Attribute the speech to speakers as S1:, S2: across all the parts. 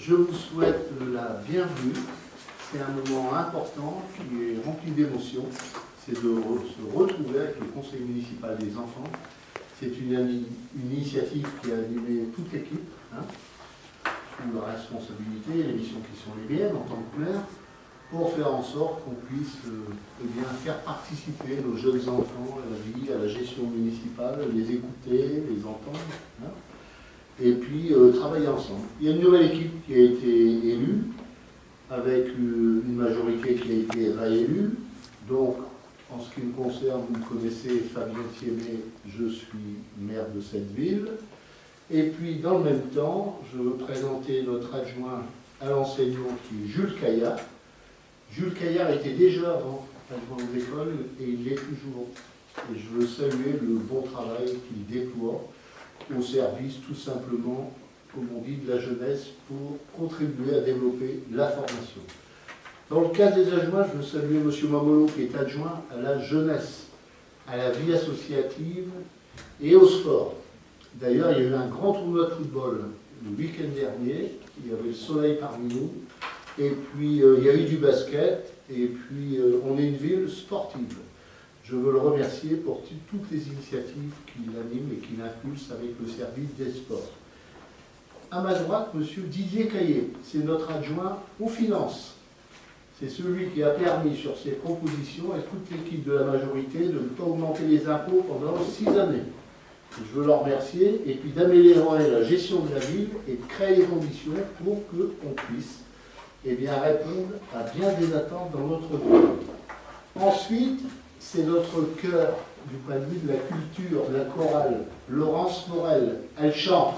S1: je vous souhaite la bienvenue. C'est un moment important qui est rempli d'émotions. C'est de se retrouver avec le Conseil municipal des enfants. C'est une initiative qui a animé toute l'équipe, sous la responsabilité, les missions qui sont les miennes en tant que maire, pour faire en sorte qu'on puisse faire participer nos jeunes enfants à la vie, à la gestion municipale, les écouter, les entendre, et puis travailler ensemble. Il y a une nouvelle équipe qui a été élue, avec une majorité qui a été réélue. Donc, en ce qui me concerne, vous me connaissez, Fabien Thiémé, je suis maire de cette ville. Et puis, dans le même temps, je veux présenter notre adjoint à l'enseignement qui est Jules Caillard. Jules Caillard était déjà avant adjoint aux écoles et il l'est toujours. Et je veux saluer le bon travail qu'il déploie au service, tout simplement, comme on dit, de la jeunesse pour contribuer à développer la formation. Dans le cas des adjoints, je veux saluer M. Mamolo qui est adjoint à la jeunesse, à la vie associative et au sport. D'ailleurs, il y a eu un grand tournoi de football le week-end dernier, il y avait le soleil parmi nous, et puis il y a eu du basket, et puis on est une ville sportive. Je veux le remercier pour toutes les initiatives qu'il anime et qu'il impulse avec le service des sports. À ma droite, M. Didier Caillé, c'est notre adjoint aux finances. C'est celui qui a permis sur ses propositions et toute l'équipe de la majorité de ne pas augmenter les impôts pendant 6 années. Je veux le remercier et puis d'améliorer la gestion de la ville et de créer les conditions pour qu'on puisse répondre à bien des attentes dans notre ville. Ensuite, c'est notre cœur du point de vue de la culture, de la chorale, Laurence Morel. Elle chante.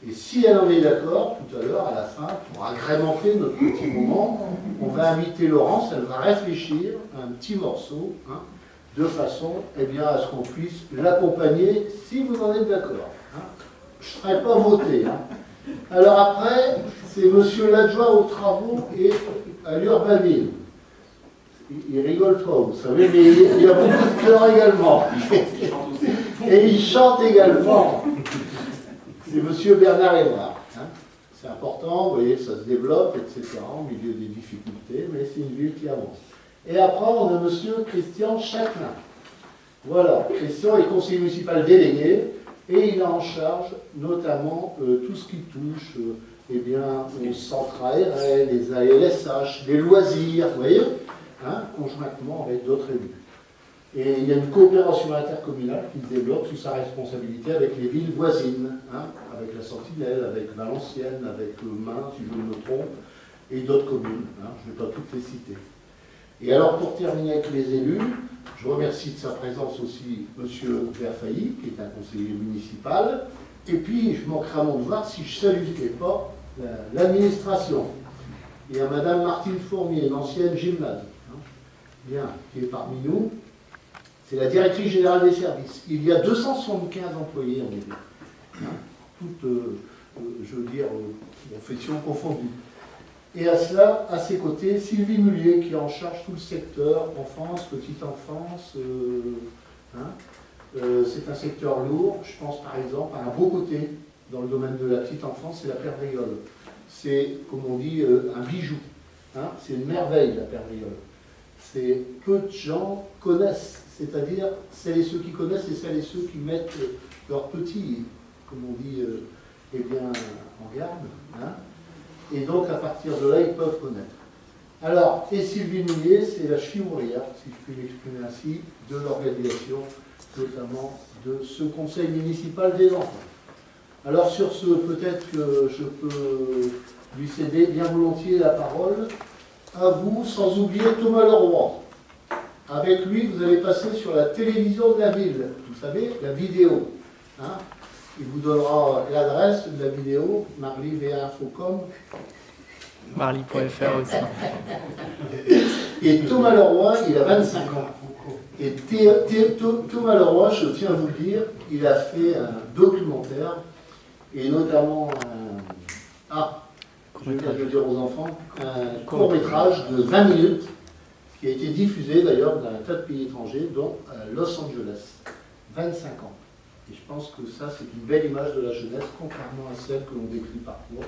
S1: Et si elle en est d'accord, tout à l'heure, à la fin, pour agrémenter notre petit moment, on va inviter Laurence, elle va réfléchir à un petit morceau, de façon à ce qu'on puisse l'accompagner, si vous en êtes d'accord. Je ne ferai pas voter. Alors après, c'est monsieur l'adjoint aux travaux et à l'urbanisme. Il rigole pas, vous savez, mais il y a beaucoup de cœur également. Et il chante également. C'est monsieur Bernard Évrard. C'est important, vous voyez, ça se développe, etc., au milieu des difficultés, mais c'est une ville qui avance. Et après, on a monsieur Christian Châtelain. Voilà, Christian est conseiller municipal délégué, et il a en charge notamment tout ce qui touche aux centres ARL, les ALSH, les loisirs, vous voyez, conjointement avec d'autres élus. Et il y a une coopération intercommunale qui se développe sous sa responsabilité avec les villes voisines, avec la Sentinelle, avec Valenciennes, avec le Main, si je ne me trompe, et d'autres communes. Je ne vais pas toutes les citer. Et alors, pour terminer avec les élus, je remercie de sa présence aussi M. Verfailly, qui est un conseiller municipal. Et puis, je manquerai à mon devoir si je ne saluais pas l'administration. Il y a Mme Martine Fournier, une ancienne gymnase, qui est parmi nous. C'est la directrice générale des services. Il y a 275 employés en ville, toutes, je veux dire, professions confondues. Et à cela, à ses côtés, Sylvie Mullier, qui est en charge tout le secteur, enfance, petite enfance. C'est un secteur lourd. Je pense par exemple à un beau côté dans le domaine de la petite enfance, c'est la Perdriole. C'est, comme on dit, un bijou. C'est une merveille, la Perdriole. C'est peu de gens connaissent. C'est-à-dire celles et ceux qui connaissent et celles et ceux qui mettent leurs petits, comme on dit, en garde. Et donc, à partir de là, ils peuvent connaître. Alors, et Sylvie Mullier, c'est la cheville ouvrière, si je puis l'exprimer ainsi, de l'organisation, notamment de ce conseil municipal des enfants. Alors, sur ce, peut-être que je peux lui céder bien volontiers la parole à vous, sans oublier Thomas Leroy. Avec lui, vous allez passer sur la télévision de la ville, vous savez, la vidéo. Il vous donnera l'adresse de la vidéo, marly.va.infocom.
S2: Marly.fr aussi.
S1: Et Thomas Leroy, il a 25 ans. Et Thomas Leroy, je tiens à vous le dire, il a fait un documentaire, et notamment je viens de le dire aux enfants, un court-métrage de 20 minutes, qui a été diffusé d'ailleurs dans un tas de pays étrangers, dont à Los Angeles. 25 ans. Et je pense que ça, c'est une belle image de la jeunesse, contrairement à celle que l'on décrit parfois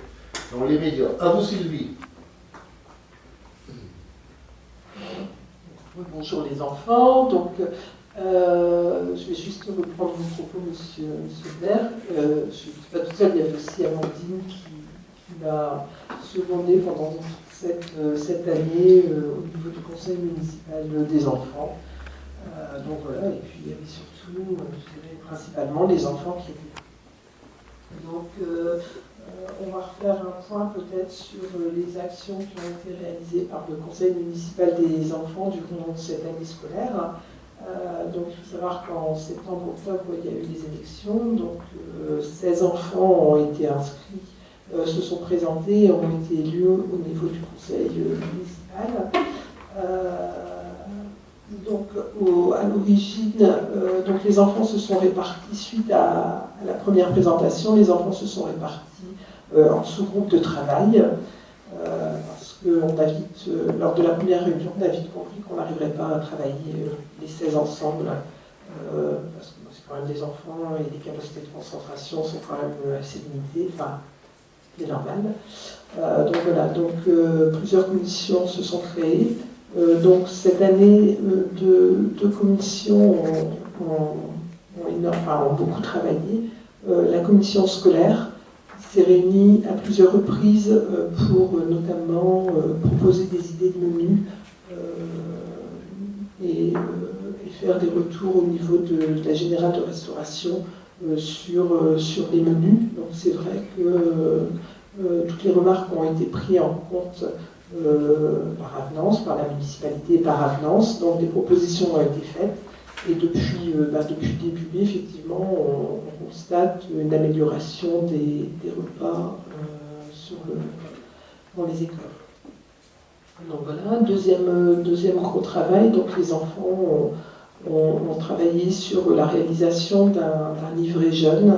S1: dans les médias. À vous, Sylvie.
S3: Oui, bonjour les enfants. Donc, je vais juste reprendre vos propos, monsieur Blair. Je ne suis pas toute seule, il y avait aussi Amandine qui m'a secondée pendant cette année au niveau du conseil municipal des enfants. Donc voilà, et puis il y avait surtout, je dirais principalement les enfants qui étaient là. Donc, on va refaire un point peut-être sur les actions qui ont été réalisées par le conseil municipal des enfants durant cette année scolaire. Donc il faut savoir qu'en septembre-octobre, il y a eu des élections. Donc 16 enfants ont été inscrits, se sont présentés et ont été élus au niveau du conseil municipal. Donc à l'origine, donc les enfants se sont répartis suite à la première présentation. Les enfants se sont répartis en sous-groupe de travail, parce que lors de la première réunion, on a vite compris qu'on n'arriverait pas à travailler les 16 ensemble, parce que c'est quand même des enfants et les capacités de concentration sont quand même assez limitées, enfin, c'est normal. Donc voilà, plusieurs commissions se sont créées. Donc cette année, deux commissions ont beaucoup travaillé. La commission scolaire s'est réunie à plusieurs reprises pour notamment proposer des idées de menus et faire des retours au niveau de la générale de restauration sur les menus. Donc c'est vrai que toutes les remarques ont été prises en compte par avenance, par la municipalité et par avenance. Donc des propositions ont été faites. Et depuis début mai, effectivement, on constate une amélioration des repas dans les écoles. Donc voilà, deuxième gros travail. Donc les enfants ont travaillé sur la réalisation d'un livret jeune.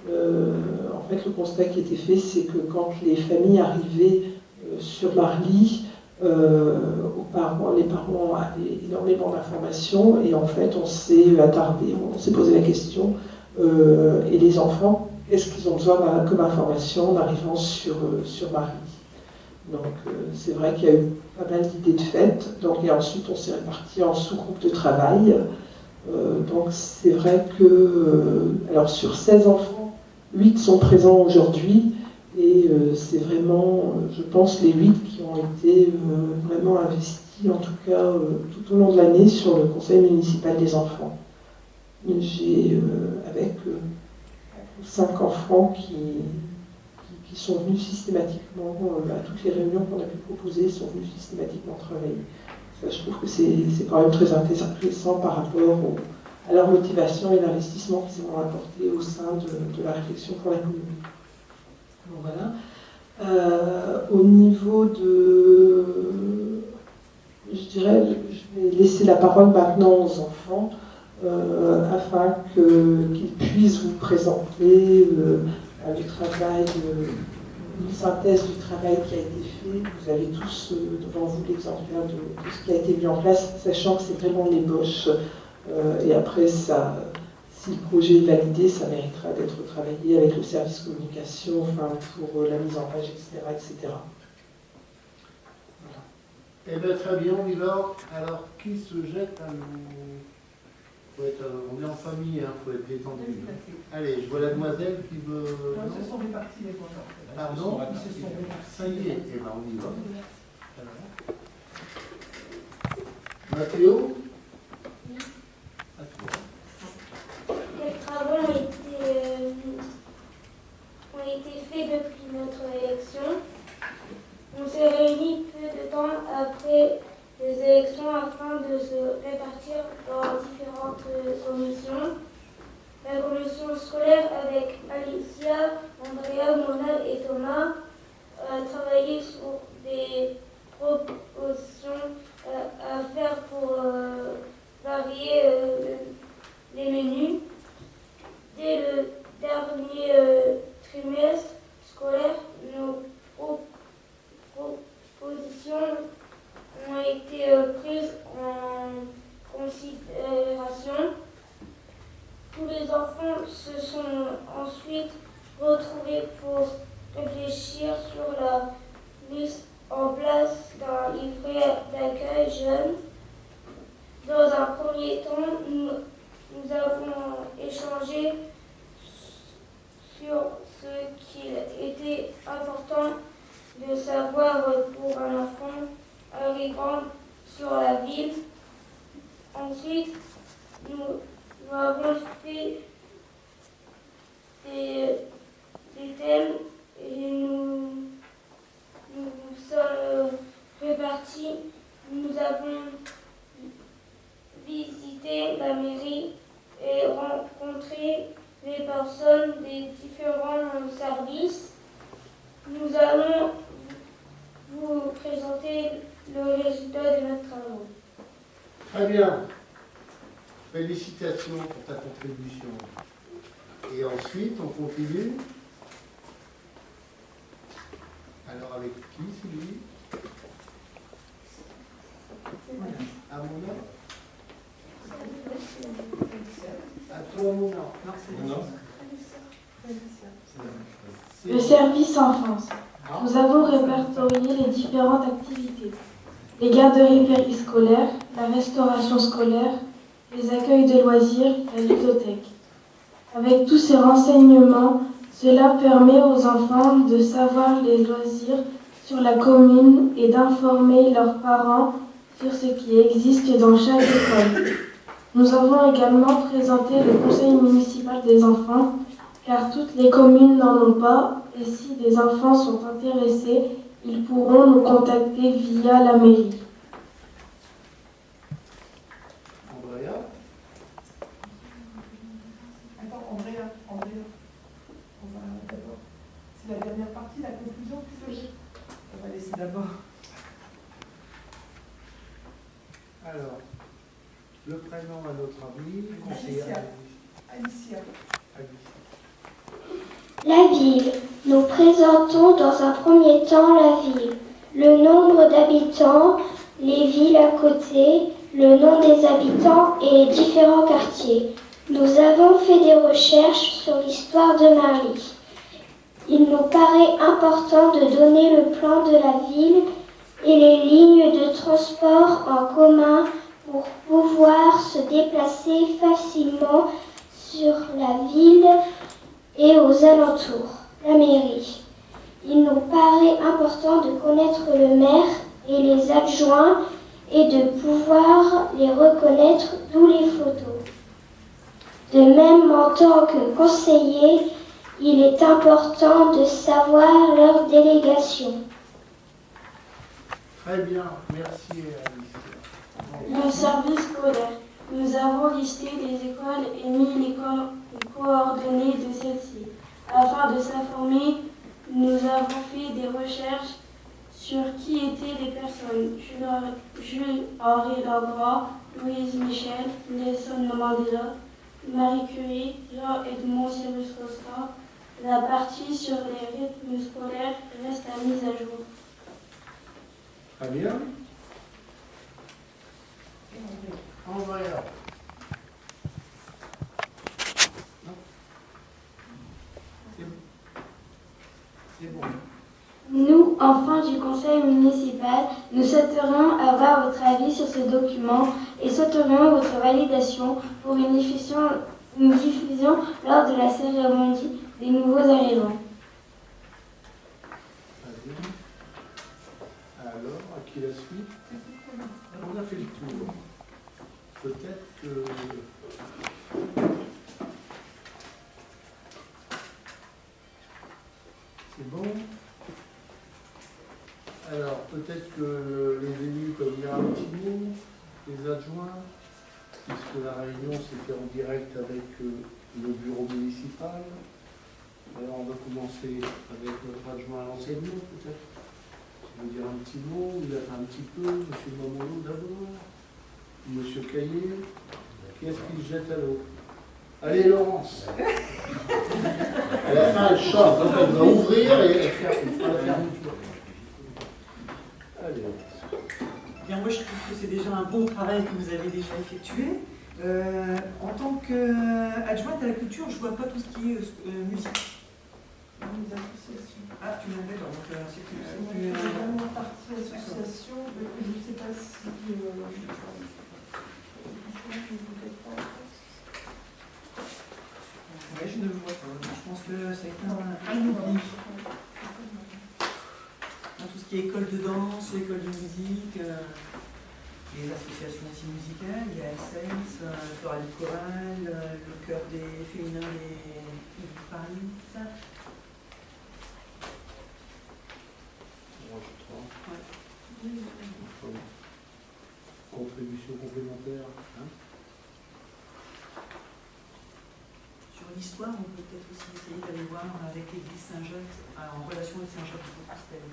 S3: En fait, le constat qui était fait, c'est que quand les familles arrivaient sur Marly, les parents avaient énormément d'informations et en fait on s'est attardé, on s'est posé la question et les enfants, qu'est-ce qu'ils ont besoin comme information en arrivant sur Marly. Donc c'est vrai qu'il y a eu pas mal d'idées de fête, et ensuite on s'est répartis en sous-groupes de travail. Donc c'est vrai que alors sur 16 enfants, 8 sont présents aujourd'hui. Et c'est vraiment, je pense, les 8 qui ont été vraiment investis, en tout cas tout au long de l'année, sur le conseil municipal des enfants. J'ai avec 5 enfants qui sont venus systématiquement à toutes les réunions qu'on a pu proposer, sont venus systématiquement travailler. Ça, je trouve que c'est quand même très intéressant par rapport à leur motivation et l'investissement qu'ils ont apporté au sein de la réflexion pour la commune. Donc voilà. Au niveau je dirais, je vais laisser la parole maintenant aux enfants afin qu'ils puissent vous présenter le travail, une synthèse du travail qui a été fait. Vous avez tous devant vous l'exemplaire de ce qui a été mis en place, sachant que c'est vraiment l'ébauche. Et après, ça. Si le projet est validé, ça méritera d'être travaillé avec le service communication, pour la mise en page, etc. etc.
S1: Voilà. Eh bien, très bien, on y va. Alors, qui se jette à nous... on est en famille, il faut être détendu. Allez, je vois la demoiselle qui veut...
S4: Non, ils se sont répartis les points.
S1: Pardon,
S4: Ils se sont répartis.
S1: Ça y est, eh bien, on y va. Mathéo? À toi.
S5: Les travaux ont été faits depuis notre élection. On s'est réunis peu de temps après les élections afin de se répartir dans différentes commissions. La commission scolaire avec Alicia, Andrea, Mona et Thomas a travaillé sur des propositions à faire pour varier les menus. Dès le dernier trimestre scolaire, nos propositions ont été prises en considération. Tous les enfants se sont ensuite retrouvés pour réfléchir sur d'accueil jeunes. Dans un premier temps, nous avons échangé sur ce qu'il était important de savoir pour un enfant arrivant sur la ville. Ensuite, nous avons fait des thèmes et nous sommes répartis. Nous avons visité la mairie et rencontré les personnes des différents services. Nous allons vous présenter le résultat de notre travail.
S1: Très bien. Félicitations pour ta contribution. Et ensuite, on continue. Alors, avec qui, Sylvie? À mon nom? À toi, mon nom? Non.
S6: Le service enfance. Nous avons répertorié les différentes activités. Les garderies périscolaires, la restauration scolaire, les accueils de loisirs, la ludothèque. Avec tous ces renseignements, cela permet aux enfants de savoir les loisirs sur la commune et d'informer leurs parents sur ce qui existe dans chaque école. Nous avons également présenté le conseil municipal des enfants, car toutes les communes n'en ont pas, et si des enfants sont intéressés, ils pourront nous contacter via la mairie.
S1: Andrea?
S4: Attends, Andrea. On va d'abord. C'est la dernière partie, la conclusion, plutôt. On va laisser d'abord.
S1: Alors, le prénom à notre avis,
S4: Alicia.
S5: La ville. Nous présentons dans un premier temps la ville. Le nombre d'habitants, les villes à côté, le nom des habitants et les différents quartiers. Nous avons fait des recherches sur l'histoire de Marly. Il nous paraît important de donner le plan de la ville et les lignes de transport en commun pour pouvoir se déplacer facilement sur la ville et aux alentours, la mairie. Il nous paraît important de connaître le maire et les adjoints et de pouvoir les reconnaître d'où les photos. De même, en tant que conseiller, il est important de savoir leur délégation.
S1: Très bien, merci Alicia.
S6: Le service scolaire. Nous avons listé les écoles et mis les coordonnées de celles-ci. Afin de s'informer, nous avons fait des recherches sur qui étaient les personnes. Jules-Henri Lavoie, Louise Michel, Nelson Mandela, Marie Curie, Jean-Edmond Cyrus Rosca. La partie sur les rythmes scolaires reste à mise à jour.
S1: Très bien. Andrea. C'est bon.
S6: Nous, enfants du conseil municipal, nous souhaiterions avoir votre avis sur ce document et souhaiterions votre validation pour une diffusion lors de la cérémonie des nouveaux arrivants.
S1: Alors, à qui la suite? On a fait le tour. Peut-être que... C'est bon? Alors, peut-être que les élus peuvent dire un petit mot, les adjoints, puisque la réunion c'était en direct avec le bureau municipal. Alors, on va commencer avec notre adjoint à l'enseignement, peut-être. Vous dire un petit mot, vous êtes un petit peu, M. Momolo d'abord, M. Caillé, qui est-ce qui se jette à l'eau? Allez, Laurence. À la fin, elle chante, donc elle va ouvrir et elle fera la fermeture. Allez, Laurence.
S2: Bien, moi, je trouve que c'est déjà un bon travail que vous avez déjà effectué. En tant qu'adjointe à la culture, je ne vois pas tout ce qui est musique.
S4: les associations.
S2: Ah, tu m'avais donc c'est plus.
S4: C'est la dernière partie association, mais je ne sais pas si...
S2: Ouais, je ne le vois pas. Je pense que ça a été un oubli. Tout ce qui est école de danse, école de musique, les associations aussi musicales, il y a Essence, le choral choral, le chœur des féminins et Paris.
S1: Contribution complémentaire. Hein.
S2: Sur l'histoire, on peut peut-être aussi essayer d'aller voir avec l'église Saint-Jacques, en relation avec Saint-Jacques de Compostelle.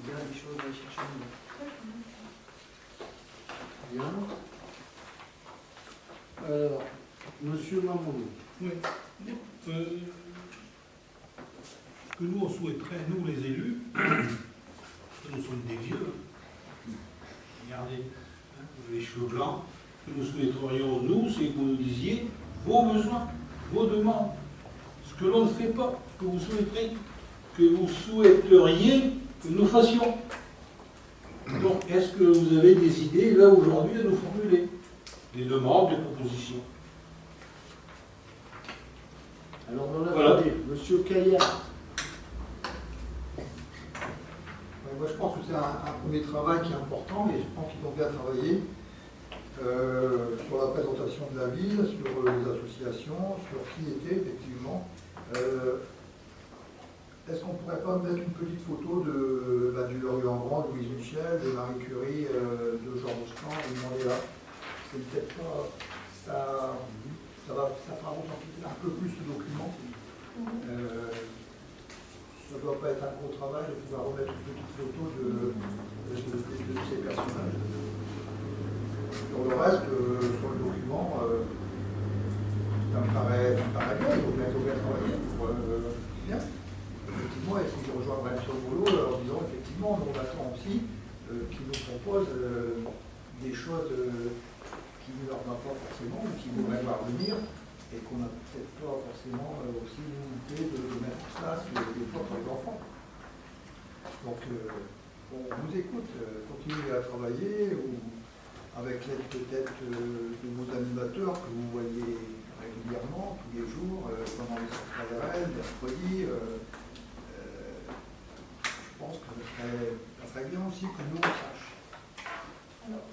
S2: Il y a des choses à aller chercher.
S1: Bien. Alors, Monsieur Mamadou.
S7: Oui. Ce que nous, on souhaiterait, nous les élus, que nous sommes des vieux, regardez, hein, vous avez les cheveux blancs, ce que nous souhaiterions, nous, c'est que vous nous disiez vos besoins, vos demandes, ce que l'on ne fait pas, ce que vous souhaiterez, que vous souhaiteriez que nous fassions. Donc, est-ce que vous avez des idées, là, aujourd'hui, à nous formuler? Des demandes, des propositions?
S1: Alors, dans la
S7: Voilà.
S1: foulée, Monsieur Caillard.
S8: Moi, je pense que c'est un premier travail qui est important et je pense qu'ils ont bien travaillé sur la présentation de la ville, sur les associations, sur qui était effectivement. Est-ce qu'on ne pourrait pas mettre une petite photo du Lorient-Grand, de Louise Michel, de Marie Curie, de Jean Rostand et Mandela? C'est peut-être pas. Ça fera ressortir un peu plus ce document. Ça ne doit pas être un gros travail de pouvoir remettre une petite photo de ces personnages. Sur le reste, sur le document, ça me paraît bien, il faut bien travailler pour bien. Effectivement, et si je rejoins même sur le boulot en disant effectivement, on attend aussi qu'ils nous proposent des choses qui ne leur vont pas forcément, ou qui voudraient voir venir, et qu'on n'a peut-être pas forcément aussi l'unité de mettre en place des fois pour les enfants. Donc, on vous écoute, continuez à travailler, ou avec l'aide peut-être de vos animateurs que vous voyez régulièrement, tous les jours, pendant les sorties ARL, mercredi. Je pense que ça serait bien aussi que nous on sache.
S4: Alors,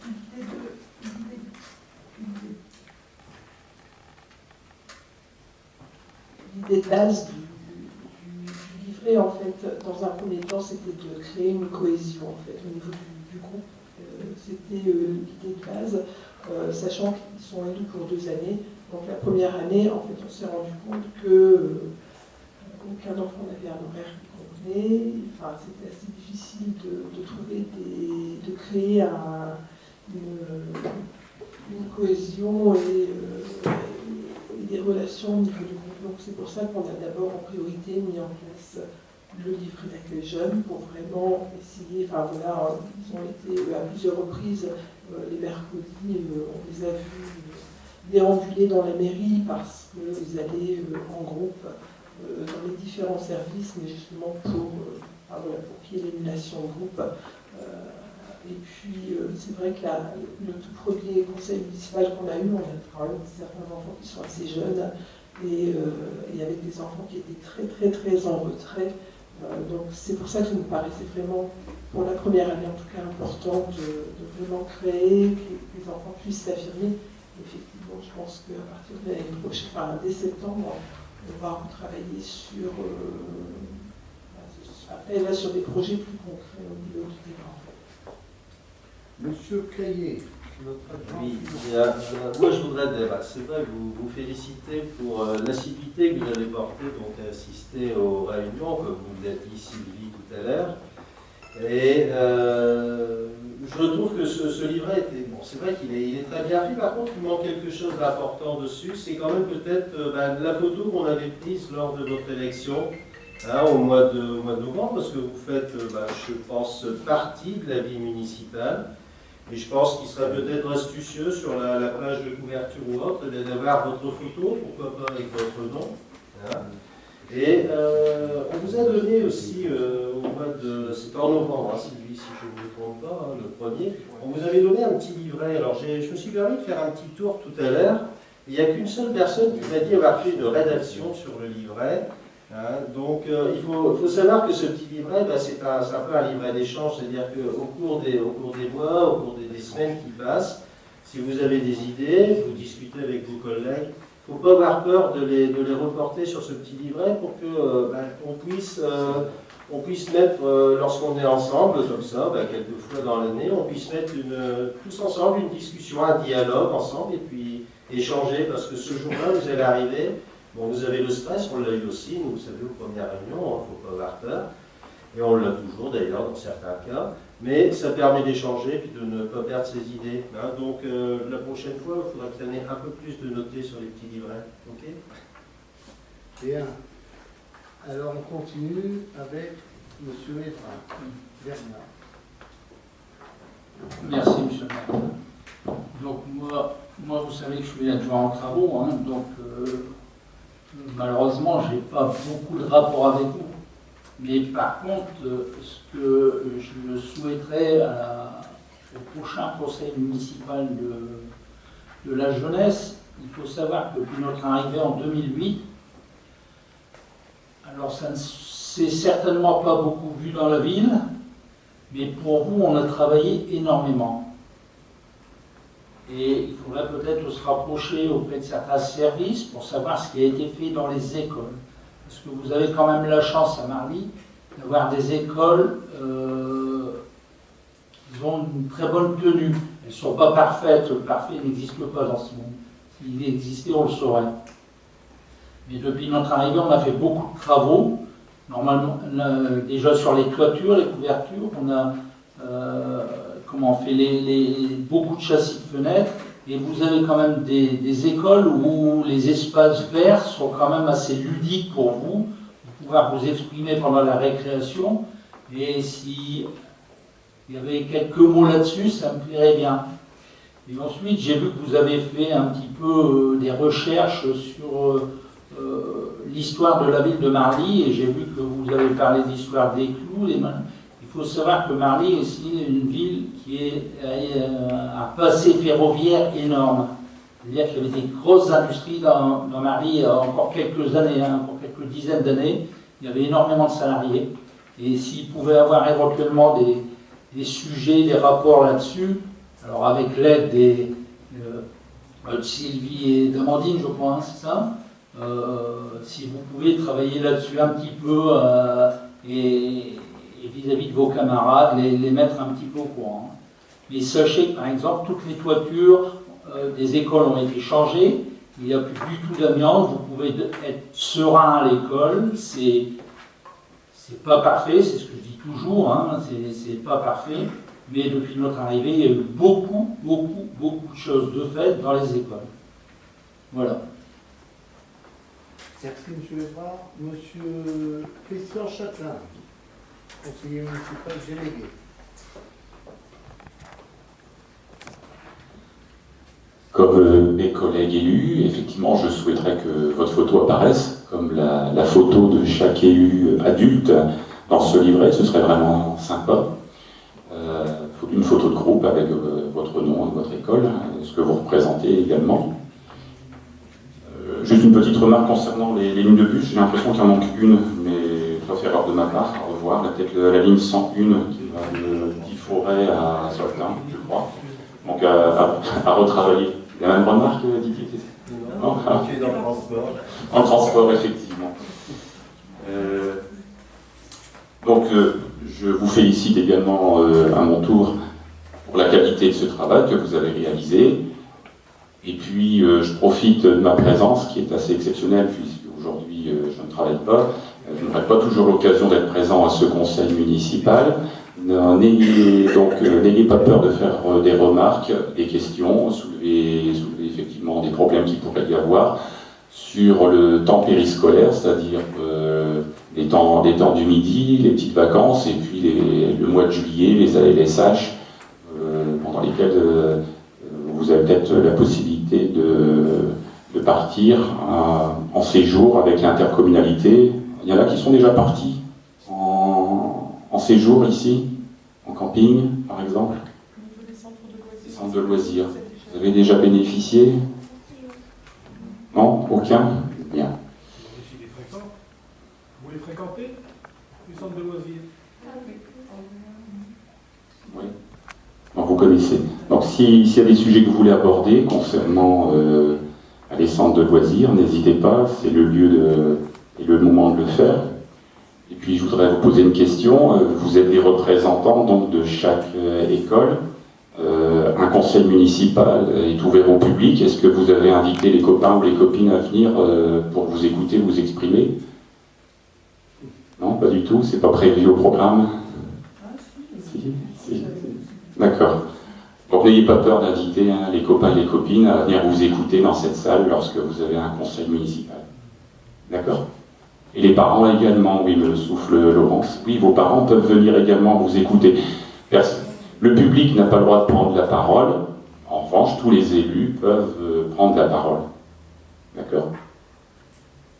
S3: L'idée de base du livret, en fait, dans un premier temps, c'était de créer une cohésion, en fait, au niveau du groupe. C'était l'idée de base, sachant qu'ils sont élus pour 2 années. Donc la première année, en fait, on s'est rendu compte que aucun enfant n'avait un horaire qui convenait. Enfin, c'était assez difficile de trouver de créer une cohésion et des relations au niveau du groupe. Donc c'est pour ça qu'on a d'abord en priorité mis en place le livret d'accueil jeune pour vraiment essayer, enfin voilà, ils ont été à plusieurs reprises les mercredis, on les a vus déambuler dans la mairie parce qu'ils allaient en groupe dans les différents services, mais justement pour qu'il y ait l'émulation de groupe. Et puis, c'est vrai que le tout premier conseil municipal qu'on a eu, on a quand même certains enfants qui sont assez jeunes et avec des enfants qui étaient très, très, très en retrait. Donc, c'est pour ça que ça nous paraissait vraiment, pour la première année en tout cas, important de vraiment créer, que les enfants puissent s'affirmer. Effectivement, je pense qu'à partir de l'année prochaine, enfin, dès septembre, on va retravailler sur, après, là, sur des projets plus concrets au niveau du terrain.
S1: Monsieur Caillé, notre adjoint.
S9: Oui, moi je voudrais c'est vrai, vous féliciter pour l'assiduité que vous avez portée donc à assister aux réunions, comme vous l'avez dit Sylvie tout à l'heure. Et je trouve que ce livret était, bon, c'est vrai qu'il est très bien fait, par contre il manque quelque chose d'important dessus, c'est quand même peut-être la photo qu'on avait prise lors de votre élection, hein, au mois de novembre, parce que vous faites, je pense, partie de la vie municipale. Et je pense qu'il serait peut-être astucieux sur la page de couverture ou autre d'avoir votre photo, pourquoi pas avec votre nom. Hein. Et on vous a donné aussi au mois de... C'était en novembre, hein, Sylvie, si je ne me trompe pas, hein, le premier. On vous avait donné un petit livret. Alors je me suis permis de faire un petit tour tout à l'heure. Il n'y a qu'une seule personne qui m'a dit avoir fait une rédaction sur le livret. Hein, donc il faut savoir que ce petit livret, bah, c'est un peu un livret d'échange, c'est-à-dire qu'au cours des mois, au cours des semaines qui passent, si vous avez des idées, vous discutez avec vos collègues, il ne faut pas avoir peur de les reporter sur ce petit livret pour que on puisse mettre, lorsqu'on est ensemble, comme ça, quelques fois dans l'année, on puisse mettre tous ensemble une discussion, un dialogue ensemble, et puis échanger, parce que ce jour-là, vous allez arriver. Bon, vous avez le stress, on l'a eu aussi, nous, vous savez, aux premières réunions, il ne faut pas avoir peur. Et on l'a toujours, d'ailleurs, dans certains cas. Mais ça permet d'échanger et de ne pas perdre ses idées. Hein. Donc, la prochaine fois, il faudra qu'il y en ait un peu plus de notés sur les petits livrets. OK ?
S1: Bien. Alors, on continue avec M. Evra. Bernard.
S10: Merci, monsieur le maire. Donc, moi, vous savez que je suis adjoint en travaux, hein, donc... malheureusement, je n'ai pas beaucoup de rapport avec vous. Mais par contre, ce que je souhaiterais au prochain conseil municipal de la jeunesse, il faut savoir que depuis notre arrivée en 2008, alors ça ne s'est certainement pas beaucoup vu dans la ville, mais pour vous, on a travaillé énormément. Et il faudrait peut-être se rapprocher auprès de certains services pour savoir ce qui a été fait dans les écoles. Parce que vous avez quand même la chance à Marly d'avoir des écoles qui ont une très bonne tenue. Elles ne sont pas parfaites, le parfait n'existe pas dans ce monde. S'il existait, on le saurait. Mais depuis notre arrivée, on a fait beaucoup de travaux. Normalement, déjà sur les toitures, les couvertures, on a... on fait beaucoup de châssis de fenêtres, et vous avez quand même des écoles où les espaces verts sont quand même assez ludiques pour vous pouvoir vous exprimer pendant la récréation, et si il y avait quelques mots là-dessus, ça me plairait bien. Et ensuite, j'ai vu que vous avez fait un petit peu des recherches sur l'histoire de la ville de Marly, et j'ai vu que vous avez parlé d'histoire des clous, Il faut savoir que Marly est aussi une ville qui a un passé ferroviaire énorme. C'est-à-dire qu'il y avait des grosses industries dans Marly il y a encore quelques années, encore quelques dizaines d'années. Il y avait énormément de salariés. Et s'ils pouvaient avoir éventuellement des sujets, des rapports là-dessus, alors avec l'aide de Sylvie et d'Amandine, je crois, hein, c'est ça, si vous pouvez travailler là-dessus un petit peu et vis-à-vis de vos camarades, les mettre un petit peu au courant. Mais sachez que, par exemple, toutes les toitures des écoles ont été changées, il n'y a plus du tout d'amiante, vous pouvez être serein à l'école, c'est pas parfait, c'est ce que je dis toujours, hein, c'est pas parfait, mais depuis notre arrivée, il y a eu beaucoup de choses de faites dans les écoles. Voilà.
S1: Merci, M. Evra. M. Christian Châtelain, conseiller municipal délégué.
S11: Comme mes collègues élus, effectivement, je souhaiterais que votre photo apparaisse comme la photo de chaque élu adulte dans ce livret. Ce serait vraiment sympa. Une photo de groupe avec votre nom et votre école, ce que vous représentez également. Juste une petite remarque concernant les lignes de bus. J'ai l'impression qu'il en manque une, mais sauf erreur de ma part, à revoir. Peut-être la ligne 101 qui va de Difforet à Soltin, je crois. Donc à retravailler. Il y a même une remarque, Didier?
S9: Non, tu es dans le transport.
S11: En transport, effectivement. Donc, je vous félicite également à mon tour pour la qualité de ce travail que vous avez réalisé. Et puis, je profite de ma présence, qui est assez exceptionnelle, puisque aujourd'hui, je ne travaille pas. Je n'aurai pas toujours l'occasion d'être présent à ce conseil municipal. N'ayez pas peur de faire des remarques, des questions, soulever effectivement des problèmes qu'il pourrait y avoir sur le temps périscolaire, c'est-à-dire les temps du midi, les petites vacances, et puis le mois de juillet, les ALSH, pendant lesquels vous avez peut-être la possibilité de partir en séjour avec l'intercommunalité. Il y en a qui sont déjà partis en séjour ici, en camping par exemple.
S4: Au niveau des centres de loisirs.
S11: Des centres de loisirs. Vous avez déjà bénéficié? Non? Aucun? Bien.
S7: Vous les fréquentez, les centres de loisirs?
S11: Oui. Donc vous connaissez. Donc s'il y a des sujets que vous voulez aborder concernant les centres de loisirs, n'hésitez pas, c'est le lieu et le moment de le faire. Et puis je voudrais vous poser une question. Vous êtes des représentants donc de chaque école. Un conseil municipal est ouvert au public. Est-ce que vous avez invité les copains ou les copines à venir pour vous écouter, vous exprimer? Non, pas du tout. C'est pas prévu au programme. Si. D'accord. Donc n'ayez pas peur d'inviter les copains et les copines à venir vous écouter dans cette salle lorsque vous avez un conseil municipal. D'accord? Et les parents également, oui, me souffle Laurence. Oui, vos parents peuvent venir également vous écouter. Le public n'a pas le droit de prendre la parole. En revanche, tous les élus peuvent prendre la parole. D'accord?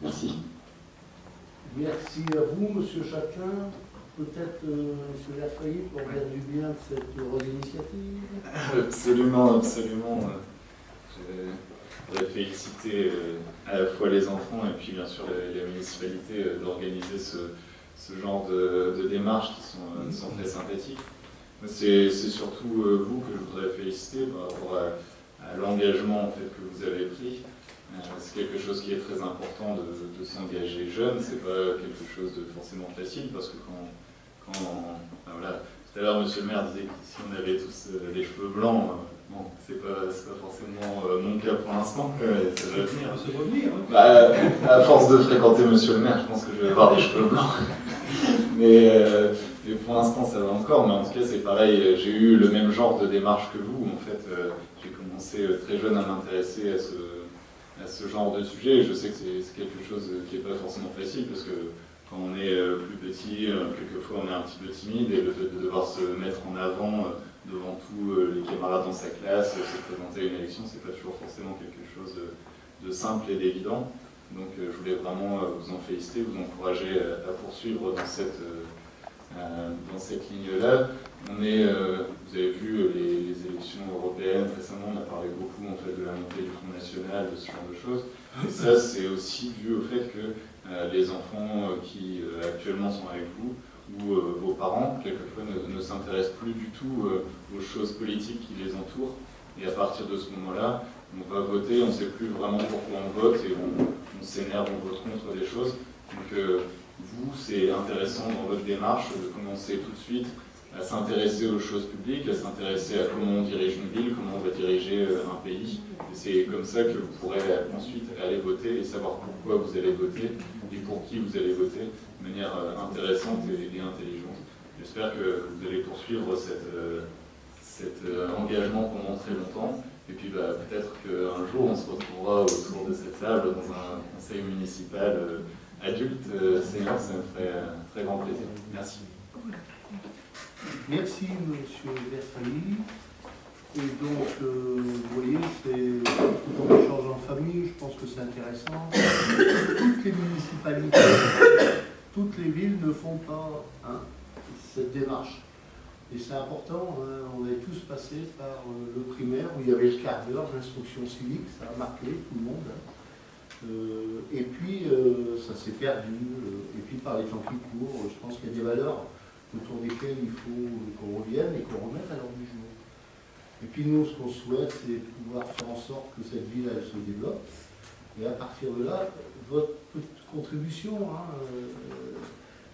S11: Merci.
S1: Merci à vous, Monsieur Châtelain. Peut-être M. Verfailly pour dire du bien de cette heureuse initiative.
S12: Absolument, absolument. Je voudrais féliciter à la fois les enfants et puis bien sûr la municipalité d'organiser ce genre de démarches qui sont très sympathiques. C'est surtout vous que je voudrais féliciter par rapport à l'engagement en fait, que vous avez pris. C'est quelque chose qui est très important de s'engager jeune. C'est pas quelque chose de forcément facile parce que voilà, tout à l'heure Monsieur le maire disait que si on avait tous les cheveux blancs, bon, c'est pas forcément mon cas pour l'instant. Ça va venir. Bah, à force de fréquenter Monsieur le maire, je pense que je vais avoir des cheveux blancs. Mais pour l'instant ça va encore. Mais en tout cas c'est pareil. J'ai eu le même genre de démarche que vous. En fait, j'ai commencé très jeune à m'intéresser à ce genre de sujet. Et je sais que c'est quelque chose qui n'est pas forcément facile parce que quand on est plus petit, quelquefois on est un petit peu timide et le fait de devoir se mettre en avant devant tous les camarades dans sa classe, se présenter à une élection, c'est pas toujours forcément quelque chose de simple et d'évident. Donc je voulais vraiment vous en féliciter, vous encourager à poursuivre dans cette ligne-là. Vous avez vu les élections européennes récemment, on a parlé beaucoup en fait de la montée du Front National, de ce genre de choses. Et ça, c'est aussi dû au fait que les enfants qui actuellement sont avec vous ou vos parents, quelquefois ne s'intéressent plus du tout aux choses politiques qui les entourent. Et à partir de ce moment-là, on va voter, on ne sait plus vraiment pourquoi on vote et on s'énerve, on vote contre des choses. Donc vous, c'est intéressant dans votre démarche de commencer tout de suite à s'intéresser aux choses publiques, à s'intéresser à comment on dirige une ville, comment on va diriger un pays. Et c'est comme ça que vous pourrez ensuite aller voter et savoir pourquoi vous allez voter et pour qui vous allez voter de manière intéressante et intelligente. J'espère que vous allez poursuivre cet engagement pendant très longtemps. Et puis peut-être qu'un jour on se retrouvera autour de cette table dans un conseil municipal adulte senior, ça me ferait très grand plaisir. Merci.
S1: Merci Monsieur Verfailly. Et donc, vous voyez, quand on échange en famille, je pense que c'est intéressant. Toutes les municipalités, toutes les villes ne font pas cette démarche. Et c'est important, on est tous passés par le primaire où il y avait le quart d'heure d'instruction civique, ça a marqué tout le monde. Et puis, ça s'est perdu. Et puis, par les temps qui courent, je pense qu'il y a des valeurs autour desquelles il faut qu'on revienne et qu'on remette à l'ordre du jour. Et puis nous, ce qu'on souhaite, c'est pouvoir faire en sorte que cette ville, elle se développe. Et à partir de là, votre petite contribution,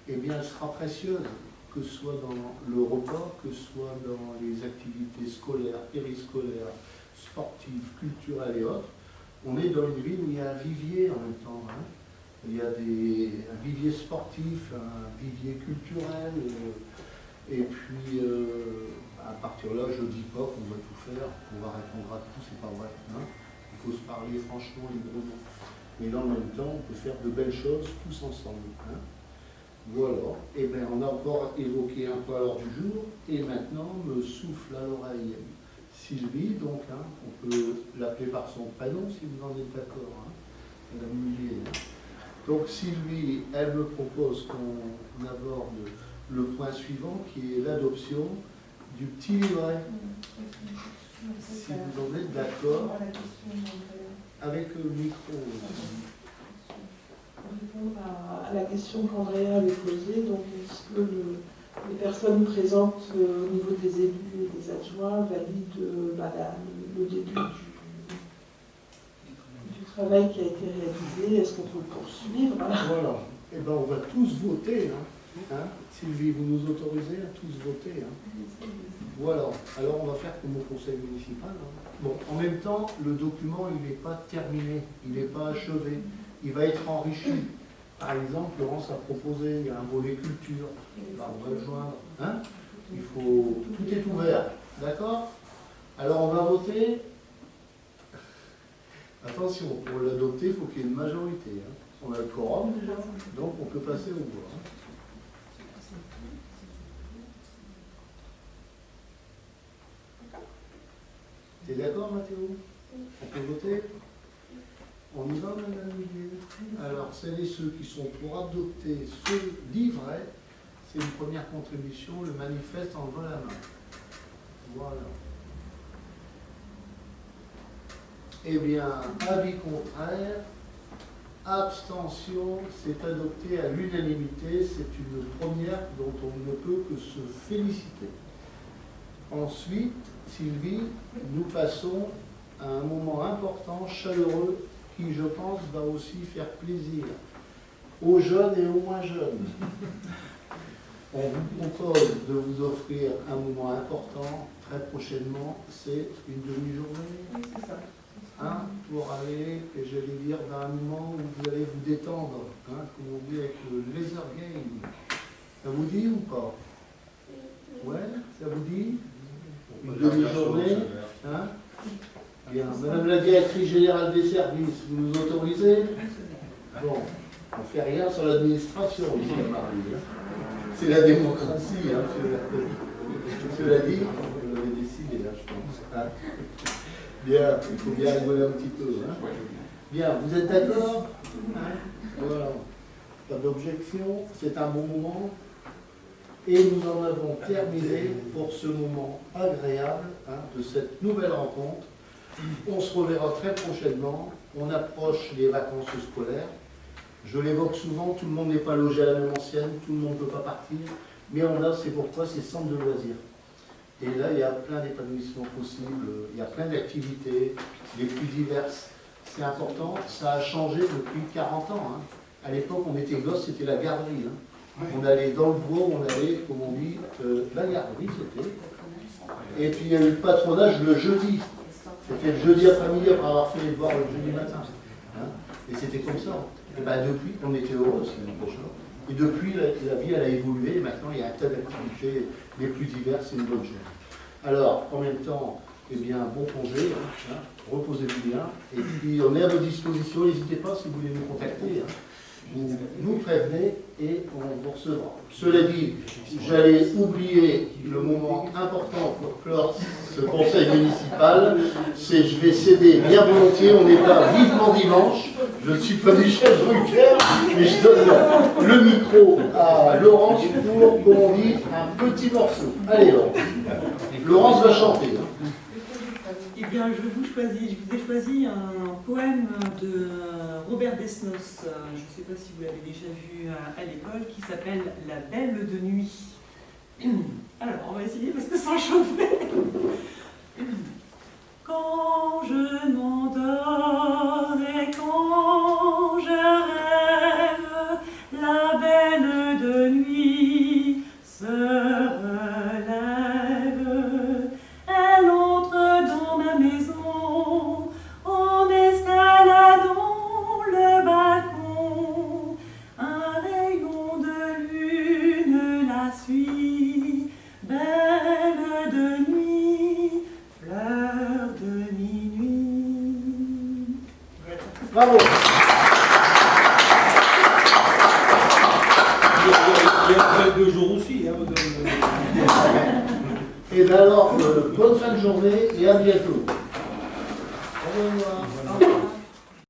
S1: eh bien, elle sera précieuse, que ce soit dans le repas, que ce soit dans les activités scolaires, périscolaires, sportives, culturelles et autres. On est dans une ville où il y a un vivier en même temps. Il y a un vivier sportif, un vivier culturel, et puis à partir de là, je ne dis pas qu'on va tout faire, qu'on va répondre à tout, c'est pas vrai. Il faut se parler franchement, librement. Mais dans le même temps, on peut faire de belles choses tous ensemble. Voilà. Et bien, on a encore évoqué un peu à l'heure du jour, et maintenant, me souffle à l'oreille Sylvie, donc, hein, on peut l'appeler par son prénom si vous en êtes d'accord, hein, Madame Mullier. Hein. Donc Sylvie, elle me propose qu'on aborde le point suivant qui est l'adoption du petit livret. Si vous en êtes d'accord avec le micro.
S3: Pour répondre à la question qu'Andrea avait posée, donc est-ce que les personnes présentes au niveau des élus et des adjoints valident le début du travail qui a été réalisé? Est-ce qu'on peut le poursuivre?
S1: Voilà. Eh bien, on va tous voter. Hein. Sylvie, vous nous autorisez à tous voter. Hein. Voilà. Alors, on va faire comme au conseil municipal. Hein. Bon, en même temps, le document, il n'est pas terminé. Il n'est pas achevé. Il va être enrichi. Par exemple, Laurence a proposé, il y a un volet culture. Bah, on va le joindre. Hein. Il faut... Tout est ouvert. D'accord? Alors, on va voter. Attention, pour l'adopter, il faut qu'il y ait une majorité. Hein. On a le quorum déjà, donc on peut passer au vote. Hein. T'es d'accord, Mathéo? On peut voter? On y va, Madame Mullier? Alors, celles et ceux qui sont pour adopter ce livret, c'est une première contribution, le manifeste en levant la main. Voilà. Eh bien, avis contraire, abstention, c'est adopté à l'unanimité, c'est une première dont on ne peut que se féliciter. Ensuite, Sylvie, nous passons à un moment important, chaleureux, qui, je pense, va aussi faire plaisir aux jeunes et aux moins jeunes. On vous propose de vous offrir un moment important, très prochainement, c'est une demi-journée.
S4: Oui, c'est ça.
S1: Hein, pour aller, et j'allais dire, dans un moment où vous allez vous détendre, hein, comme on dit avec le laser game. Ça vous dit ou pas? Ouais, ça vous dit? Une demi-journée, hein? Bien. Madame la directrice générale des services, vous nous autorisez? Bon, on ne fait rien sur l'administration ici à Marly. C'est la démocratie, hein, cela dit, vous l'avez décidé, là, je pense. Hein. Bien, il faut bien rigoler un petit peu. Hein. Bien, vous êtes d'accord? Hein? Voilà. Pas d'objection, c'est un bon moment. Et nous en avons terminé pour ce moment agréable, hein, de cette nouvelle rencontre. On se reverra très prochainement. On approche les vacances scolaires. Je l'évoque souvent, tout le monde n'est pas logé à la même ancienne, tout le monde ne peut pas partir. Mais on a, c'est pourquoi, ces centres de loisirs. Et là, il y a plein d'épanouissements possibles, il y a plein d'activités, les plus diverses. C'est important, ça a changé depuis 40 ans. Hein. À l'époque, on était gosse, c'était la garderie. Hein. On allait dans le bois, on allait, comme on dit, la garderie, c'était. Et puis, il y a eu le patronage le jeudi. C'était le jeudi après-midi, après avoir fait les devoirs le jeudi matin. Hein. Et c'était comme ça. Et ben, depuis, on était heureux, c'est le prochain. Et depuis, la vie, elle a évolué, et maintenant, il y a un tas d'activités les plus diverses, c'est une bonne chose. Alors, en même temps, eh bien, bon congé, hein, reposez-vous bien, et puis on est à votre disposition, n'hésitez pas si vous voulez nous contacter, hein. Vous nous prévenez et on vous recevra. Cela dit, j'allais oublier le moment important pour clore ce conseil municipal, c'est je vais céder bien volontiers, on n'est pas vivement dimanche, je ne suis pas du chef Drucker, mais je donne le micro à Laurence pour, comme on dit, un petit morceau. Allez Laurence. Laurence va chanter. Hein.
S2: Eh bien, je vous ai choisi un poème de Robert Desnos, je ne sais pas si vous l'avez déjà vu à l'école, qui s'appelle « La belle de nuit ». Alors, on va essayer parce que sans chauffer. Quand je m'endors et quand je rêve, la belle de nuit se relève. Elle entre dans ma maison en escaladant le balcon. Un rayon de lune la suit, belle de nuit, fleur de minuit.
S1: Bravo.
S7: Il y a 2 jours aussi. Hein,
S1: Et bien alors, bonne fin de journée et à bientôt. Au revoir.